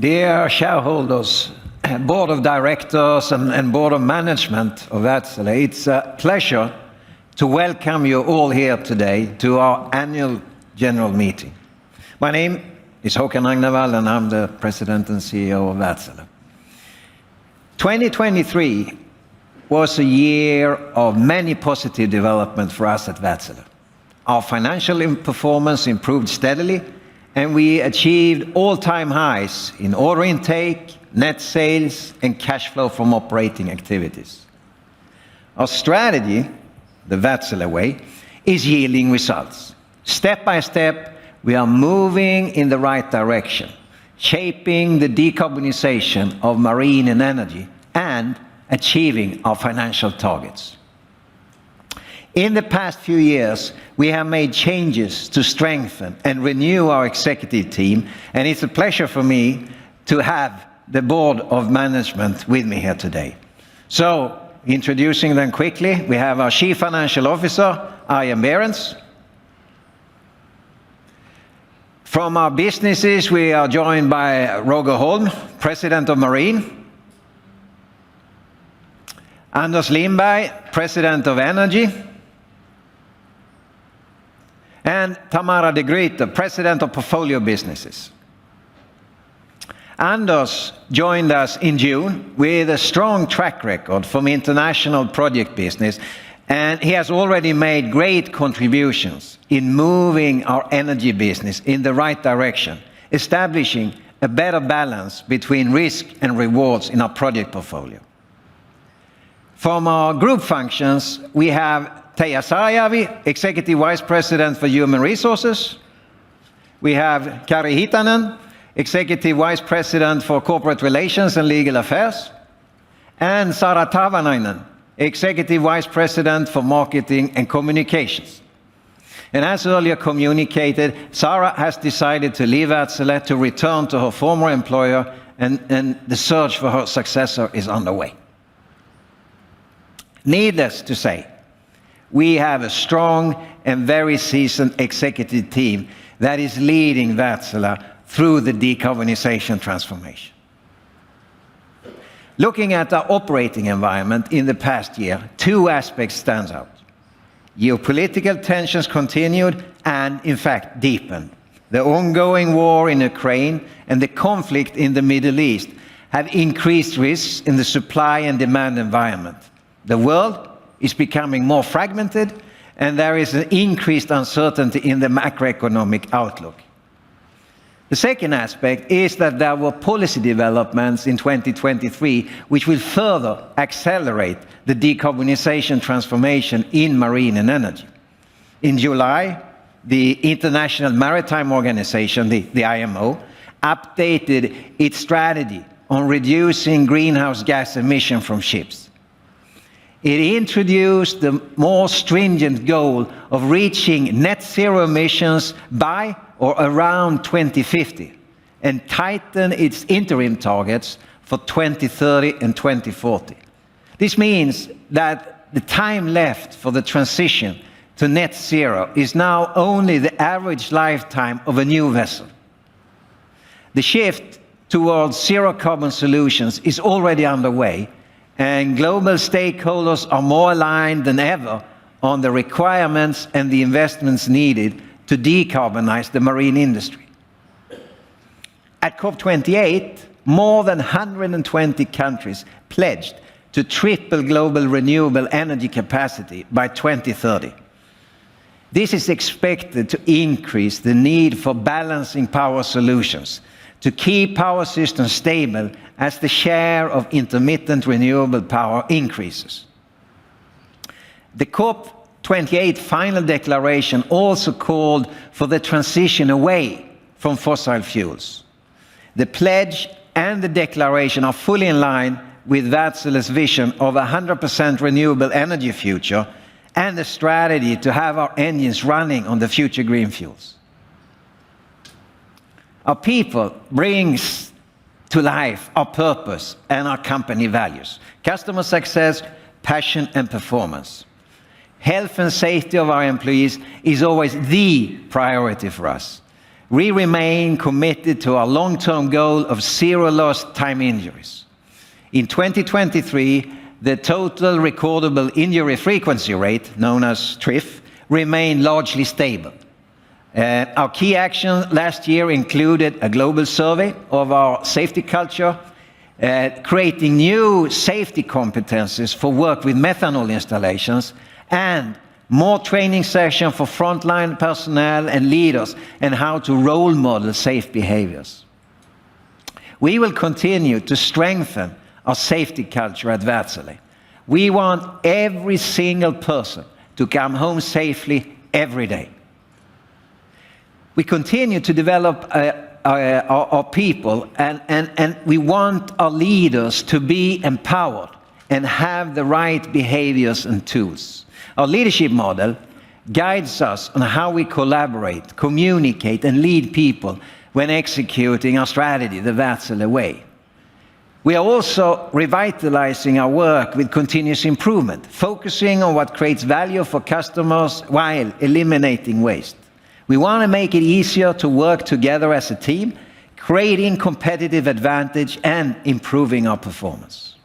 Dear shareholders, board of directors and board of management of Wärtsilä, it's a pleasure to welcome you all here today to our annual general meeting. My name is Håkan Agnevall and I'm the President and CEO of Wärtsilä. 2023 was a year of many positive developments for us at Wärtsilä. Our financial performance improved steadily, and we achieved all-time highs in order intake, net sales, and cash flow from operating activities. Our strategy, the Wärtsilä way, is yielding results. Step by step, we are moving in the right direction, shaping the decarbonization of marine and energy, and achieving our financial targets. In the past few years, we have made changes to strengthen and renew our executive team, and it's a pleasure for me to have the board of management with me here today. So, introducing them quickly, we have our Chief Financial Officer, Arjen Berends. From our businesses, we are joined by Roger Holm, President of Marine, Anders Lindberg, President of Energy, and Tamara de Gruyter, President of Portfolio Businesses. Anders joined us in June with a strong track record from international project business, and he has already made great contributions in moving our energy business in the right direction, establishing a better balance between risk and rewards in our project portfolio. From our group functions, we have Teija Saarijärvi, Executive Vice President for Human Resources. We have Kari Hitanen, Executive Vice President for Corporate Relations and Legal Affairs. And Sara Tavanainen, Executive Vice President for Marketing and Communications. And as earlier communicated, Sara has decided to leave Wärtsilä to return to her former employer, and the search for her successor is underway. Needless to say, we have a strong and very seasoned executive team that is leading Wärtsilä through the decarbonization transformation. Looking at our operating environment in the past year, two aspects stand out. Geopolitical tensions continued and, in fact, deepened. The ongoing war in Ukraine and the conflict in the Middle East have increased risks in the supply and demand environment. The world is becoming more fragmented, and there is an increased uncertainty in the macroeconomic outlook. The second aspect is that there were policy developments in 2023 which will further accelerate the decarbonization transformation in marine and energy. In July, the International Maritime Organization, the IMO, updated its strategy on reducing greenhouse gas emissions from ships. It introduced the more stringent goal of reaching net zero emissions by or around 2050 and tightened its interim targets for 2030 and 2040. This means that the time left for the transition to net zero is now only the average lifetime of a new vessel. The shift towards zero carbon solutions is already underway, and global stakeholders are more aligned than ever on the requirements and the investments needed to decarbonize the marine industry. At COP28, more than 120 countries pledged to triple global renewable energy capacity by 2030. This is expected to increase the need for balancing power solutions to keep power systems stable as the share of intermittent renewable power increases. The COP28 final declaration also called for the transition away from fossil fuels. The pledge and the declaration are fully in line with Wärtsilä's vision of a 100% renewable energy future and the strategy to have our engines running on the future green fuels. Our people brings to life our purpose and our company values: customer success, passion, and performance. Health and safety of our employees is always the priority for us. we remain committed to our long-term goal of 0 lost time injuries. In 2023, the total recordable injury frequency rate, known as TRIF, remained largely stable. Our key actions last year included a global survey of our safety culture, creating new safety competencies for work with methanol installations, and more training sessions for frontline personnel and leaders and how to role model safe behaviors. We will continue to strengthen our safety culture at Wärtsilä. We want every single person to come home safely every day. We continue to develop our people, and we want our leaders to be empowered and have the right behaviors and tools. Our leadership model guides us on how we collaborate, communicate, and lead people when executing our strategy, the Wärtsilä way. We are also revitalizing our work with continuous improvement, focusing on what creates value for customers while eliminating waste. We want to make it easier to work together as a team, creating competitive advantage and improving our performance.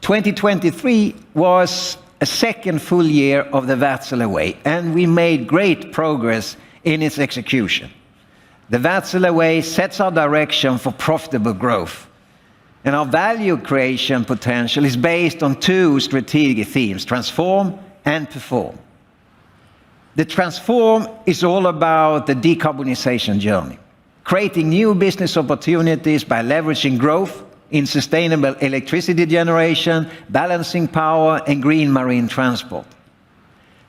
2023 was a second full year of the Wärtsilä way, and we made great progress in its execution. The Wärtsilä way sets our direction for profitable growth, and our value creation potential is based on 2 strategic themes: transform and perform. The transform is all about the decarbonization journey, creating new business opportunities by leveraging growth in sustainable electricity generation, balancing power, and green marine transport.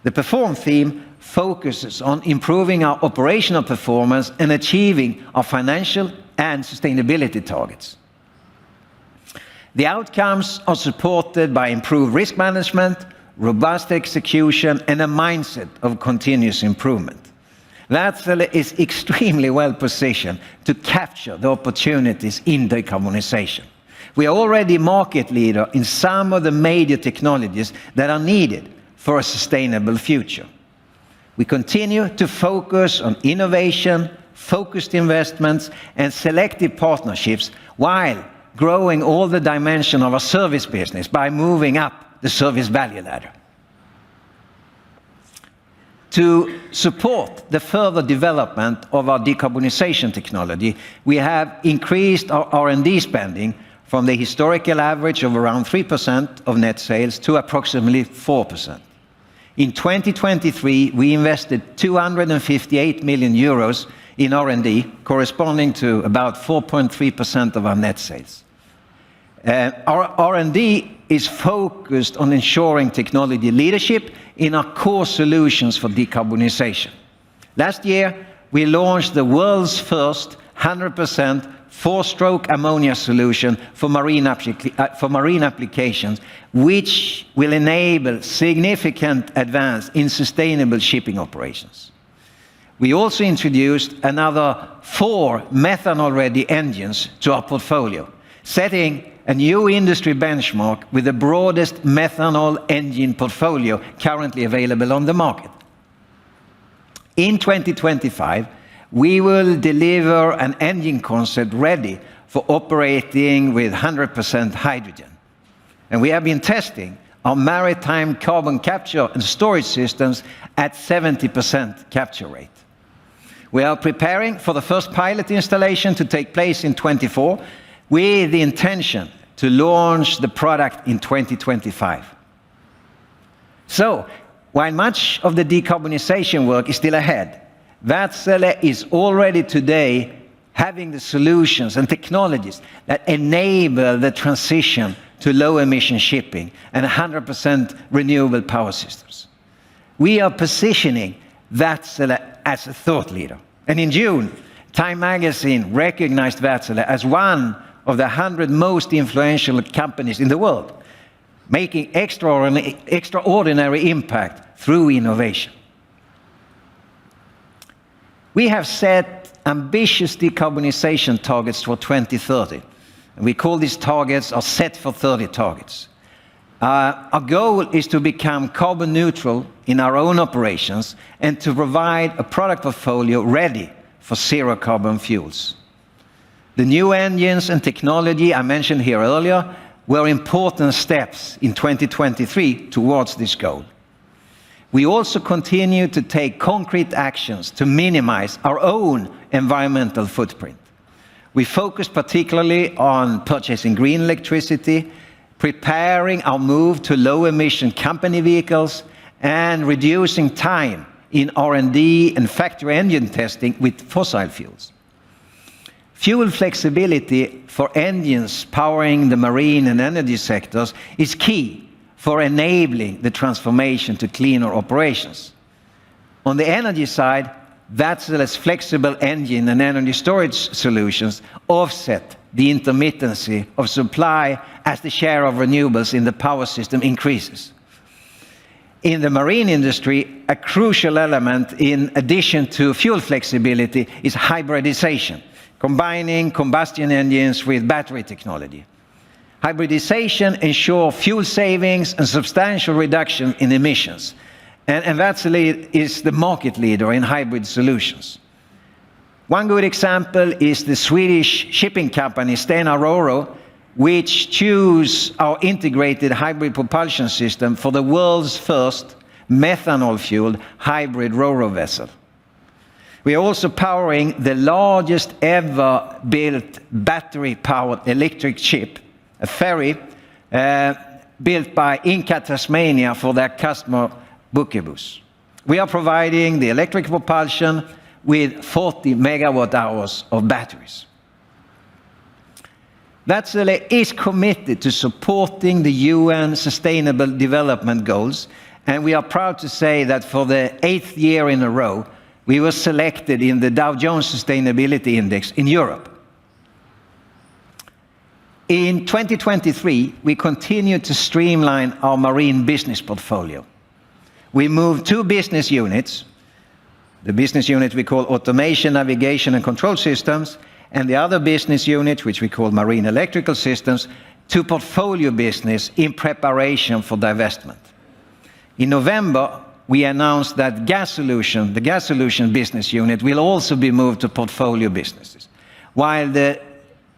The perform theme focuses on improving our operational performance and achieving our financial and sustainability targets. The outcomes are supported by improved risk management, robust execution, and a mindset of continuous improvement. Wärtsilä is extremely well positioned to capture the opportunities in decarbonization. We are already market leader in some of the major technologies that are needed for a sustainable future. We continue to focus on innovation, focused investments, and selective partnerships while growing all the dimensions of our service business by moving up the service value ladder. To support the further development of our decarbonization technology, we have increased our R&D spending from the historical average of around 3% of net sales to approximately 4%. In 2023, we invested 258 million euros in R&D, corresponding to about 4.3% of our net sales. Our R&D is focused on ensuring technology leadership in our core solutions for decarbonization. Last year, we launched the world's first 100% 4-stroke ammonia solution for marine applications, which will enable significant advance in sustainable shipping operations. We also introduced another 4 methanol-ready engines to our portfolio, setting a new industry benchmark with the broadest methanol engine portfolio currently available on the market. In 2025, we will deliver an engine concept ready for operating with 100% hydrogen. And we have been testing our maritime carbon capture and storage systems at 70% capture rate. We are preparing for the first pilot installation to take place in 2024, with the intention to launch the product in 2025. So, while much of the decarbonization work is still ahead, Wärtsilä is already today having the solutions and technologies that enable the transition to low-emission shipping and 100% renewable power systems. We are positioning Wärtsilä as a thought leader. And in June, Time magazine recognized Wärtsilä as one of the 100 most influential companies in the world, making extraordinary impact through innovation. We have set ambitious decarbonization targets for 2030, and we call these targets our Set for 30 targets. Our goal is to become carbon neutral in our own operations and to provide a product portfolio ready for zero carbon fuels. The new engines and technology I mentioned here earlier were important steps in 2023 towards this goal. We also continue to take concrete actions to minimize our own environmental footprint. We focus particularly on purchasing green electricity, preparing our move to low-emission company vehicles, and reducing time in R&D and factory engine testing with fossil fuels. Fuel flexibility for engines powering the marine and energy sectors is key for enabling the transformation to cleaner operations. On the energy side, Wärtsilä's flexible engine and energy storage solutions offset the intermittency of supply as the share of renewables in the power system increases. In the marine industry, a crucial element in addition to fuel flexibility is hybridization, combining combustion engines with battery technology. Hybridization ensures fuel savings and substantial reduction in emissions. And Wärtsilä is the market leader in hybrid solutions. One good example is the Swedish shipping company Stena RoRo, which chose our integrated hybrid propulsion system for the world's first methanol-fueled hybrid RoRo vessel. We are also powering the largest ever built battery-powered electric ship, a ferry built by Inca Tasmania for their customer Bucebus. We are providing the electric propulsion with 40 megawatt hours of batteries. Wärtsilä is committed to supporting the UN Sustainable Development Goals, and we are proud to say that for the 8th year in a row, we were selected in the Dow Jones Sustainability Index in Europe. In 2023, we continued to streamline our marine business portfolio. We moved 2 business units, the business unit we call Automation, Navigation and Control Systems, and the other business unit, which we call Marine Electrical Systems, to portfolio business in preparation for divestment. In November, we announced that the Gas Solution business unit will also be moved to portfolio businesses, while the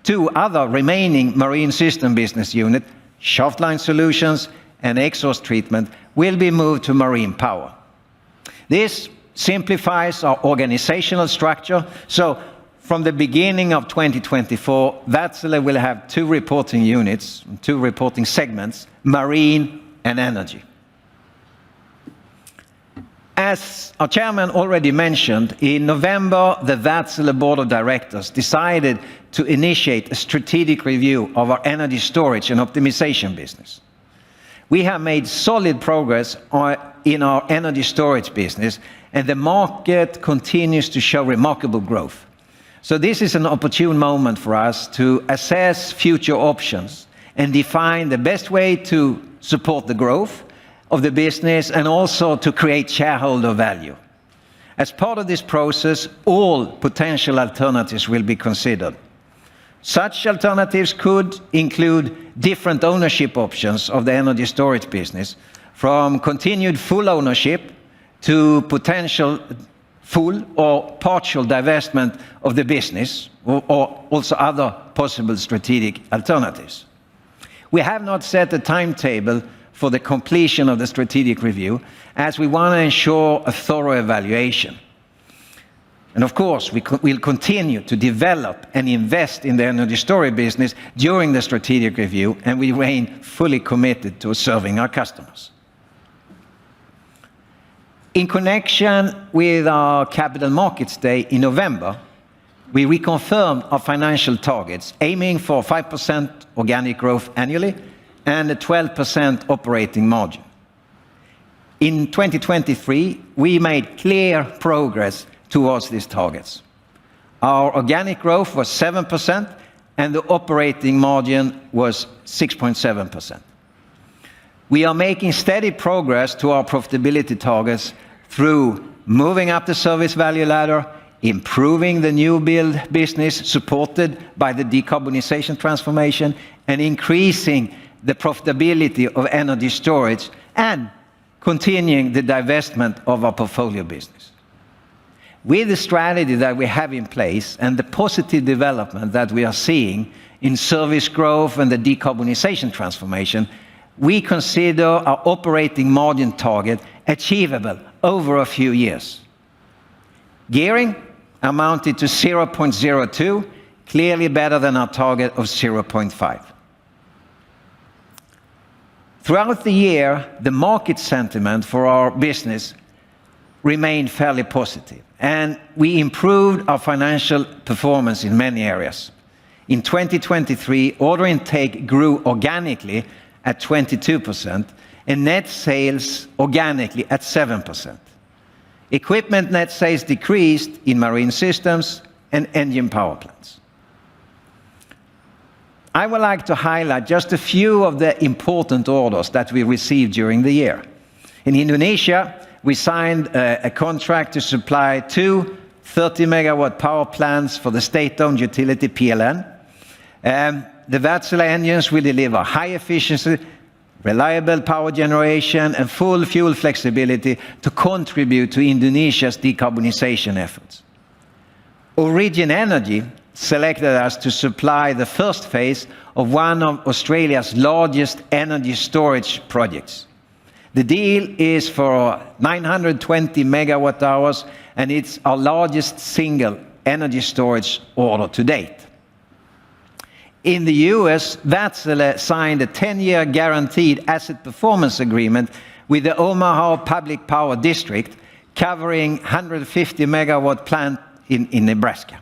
2 other remaining Marine System business unit, Shaftline Solutions and Exhaust Treatment, will be moved to Marine Power. This simplifies our organizational structure, so from the beginning of 2024, Wärtsilä will have 2 reporting units, 2 reporting segments, Marine and Energy. As our chairman already mentioned, in November, the Wärtsilä Board of Directors decided to initiate a strategic review of our energy storage and optimization business. We have made solid progress in our energy storage business, and the market continues to show remarkable growth. So this is an opportune moment for us to assess future options and define the best way to support the growth of the business and also to create shareholder value. As part of this process, all potential alternatives will be considered. Such alternatives could include different ownership options of the energy storage business, from continued full ownership to potential full or partial divestment of the business, or also other possible strategic alternatives. We have not set a timetable for the completion of the strategic review, as we want to ensure a thorough evaluation. And of course, we'll continue to develop and invest in the energy storage business during the strategic review, and we remain fully committed to serving our customers. In connection with our Capital Markets Day in November, we reconfirmed our financial targets, aiming for 5% organic growth annually and a 12% operating margin. In 2023, we made clear progress towards these targets. Our organic growth was 7%, and the operating margin was 6.7%. We are making steady progress to our profitability targets through moving up the service value ladder, improving the new build business supported by the decarbonization transformation, and increasing the profitability of energy storage and continuing the divestment of our portfolio business. With the strategy that we have in place and the positive development that we are seeing in service growth and the decarbonization transformation, we consider our operating margin target achievable over a few years. Gearing amounted to 0.02, clearly better than our target of 0.5. Throughout the year, the market sentiment for our business remained fairly positive, and we improved our financial performance in many areas. In 2023, order intake grew organically at 22%, and net sales organically at 7%. Equipment net sales decreased in marine systems and engine power plants. I would like to highlight just a few of the important orders that we received during the year. In Indonesia, we signed a contract to supply 2 30-megawatt power plants for the state-owned utility PLN. The Wärtsilä engines will deliver high efficiency, reliable power generation, and full fuel flexibility to contribute to Indonesia's decarbonization efforts. Origin Energy selected us to supply the first phase of one of Australia's largest energy storage projects. The deal is for 920 megawatt hours, and it's our largest single energy storage order to date. In the US, Wärtsilä signed a 10-year guaranteed asset performance agreement with the Omaha Public Power District, covering 150 megawatt plant in Nebraska.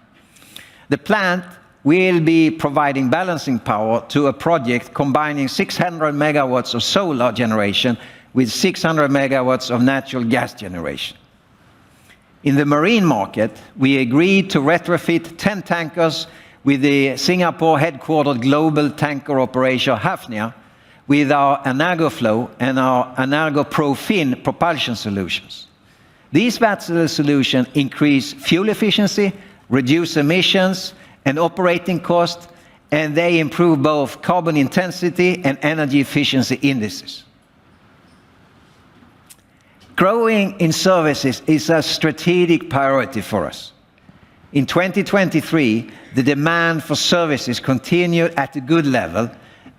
The plant will be providing balancing power to a project combining 600 megawatts of solar generation with 600 megawatts of natural gas generation. In the marine market, we agreed to retrofit 10 tankers with the Singapore headquartered global tanker operator Hafnia with our EnergoFlow and our EnergoProFin propulsion solutions. These Wärtsilä solutions increase fuel efficiency, reduce emissions and operating costs, and they improve both carbon intensity and energy efficiency indices. Growing in services is a strategic priority for us. In 2023, the demand for services continued at a good level,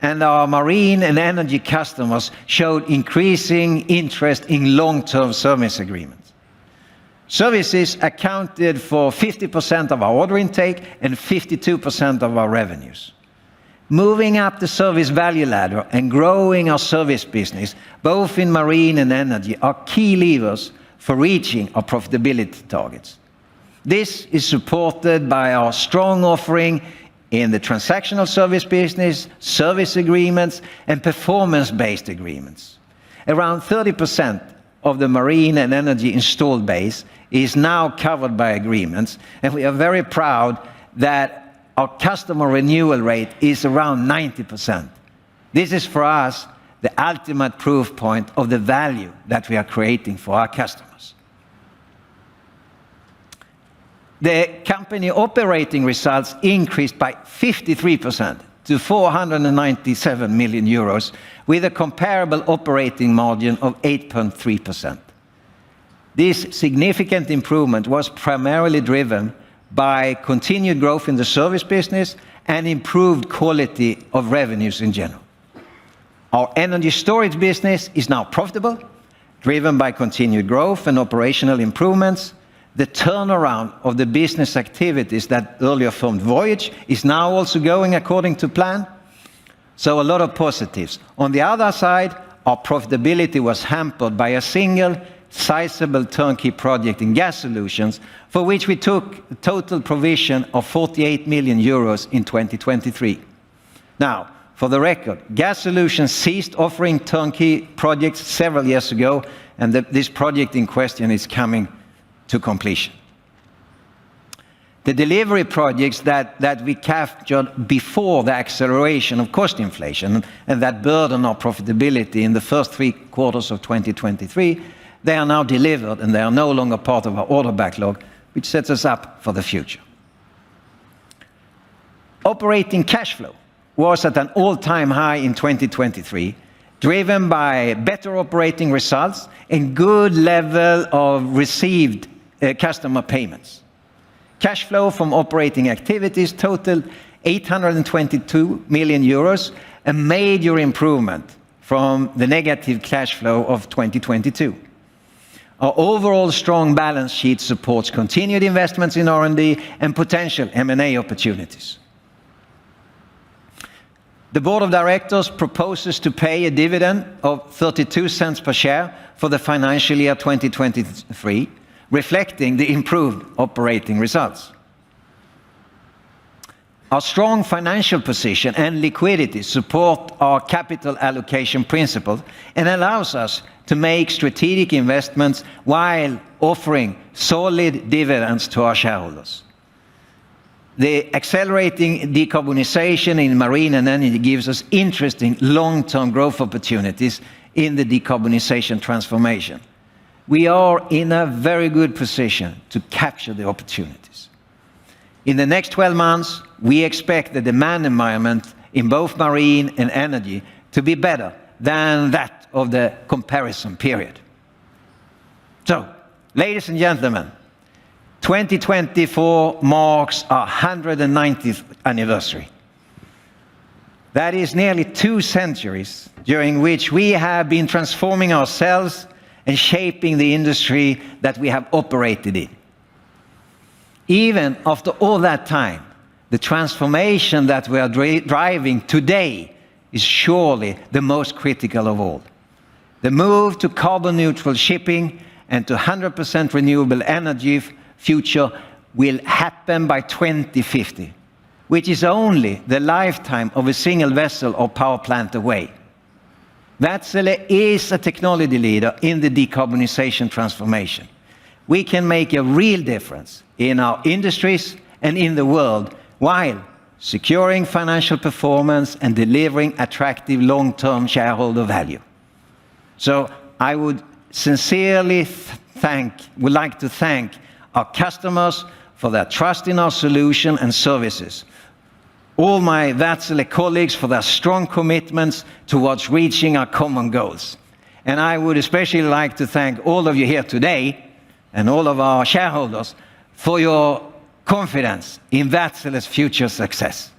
and our marine and energy customers showed increasing interest in long-term service agreements. Services accounted for 50% of our order intake and 52% of our revenues. Moving up the service value ladder and growing our service business, both in marine and energy, are key levers for reaching our profitability targets. This is supported by our strong offering in the transactional service business, service agreements, and performance-based agreements. Around 30% of the marine and energy installed base is now covered by agreements, and we are very proud that our customer renewal rate is around 90%. This is for us the ultimate proof point of the value that we are creating for our customers. The company operating results increased by 53% to 497 million euros, with a comparable operating margin of 8.3%. This significant improvement was primarily driven by continued growth in the service business and improved quality of revenues in general. Our energy storage business is now profitable, driven by continued growth and operational improvements. The turnaround of the business activities that earlier formed Voyage is now also going according to plan. So a lot of positives. On the other side, our profitability was hampered by a single sizable turnkey project in gas solutions, for which we took a total provision of 48 million euros in 2023. Now, for the record, Gas Solutions ceased offering turnkey projects several years ago, and this project in question is coming to completion. The delivery projects that we captured before the acceleration of cost inflation and that burden our profitability in the first 3 quarters of 2023, they are now delivered and they are no longer part of our order backlog, which sets us up for the future. Operating cash flow was at an all-time high in 2023, driven by better operating results and good level of received customer payments. Cash flow from operating activities totaled 822 million euros, a major improvement from the negative cash flow of 2022. Our overall strong balance sheet supports continued investments in R&D and potential M&A opportunities. The board of directors proposes to pay a dividend of 32 cents per share for the financial year 2023, reflecting the improved operating results. Our strong financial position and liquidity support our capital allocation principles and allows us to make strategic investments while offering solid dividends to our shareholders. The accelerating decarbonization in marine and energy gives us interesting long-term growth opportunities in the decarbonization transformation. We are in a very good position to capture the opportunities. In the next 12 months, we expect the demand environment in both marine and energy to be better than that of the comparison period. So, ladies and gentlemen, 2024 marks our 190th anniversary. That is nearly 2 centuries during which we have been transforming ourselves and shaping the industry that we have operated in. Even after all that time, the transformation that we are driving today is surely the most critical of all. The move to carbon-neutral shipping and to 100% renewable energy future will happen by 2050, which is only the lifetime of a single vessel or power plant away. Wärtsilä is a technology leader in the decarbonization transformation. We can make a real difference in our industries and in the world while securing financial performance and delivering attractive long-term shareholder value. So I would sincerely like to thank our customers for their trust in our solution and services. All my Wärtsilä colleagues for their strong commitments towards reaching our common goals. And I would especially like to thank all of you here today and all of our shareholders for your confidence in Wärtsilä's future success.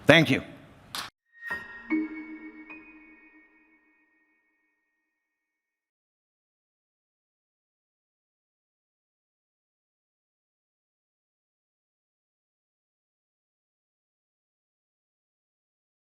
Thank you.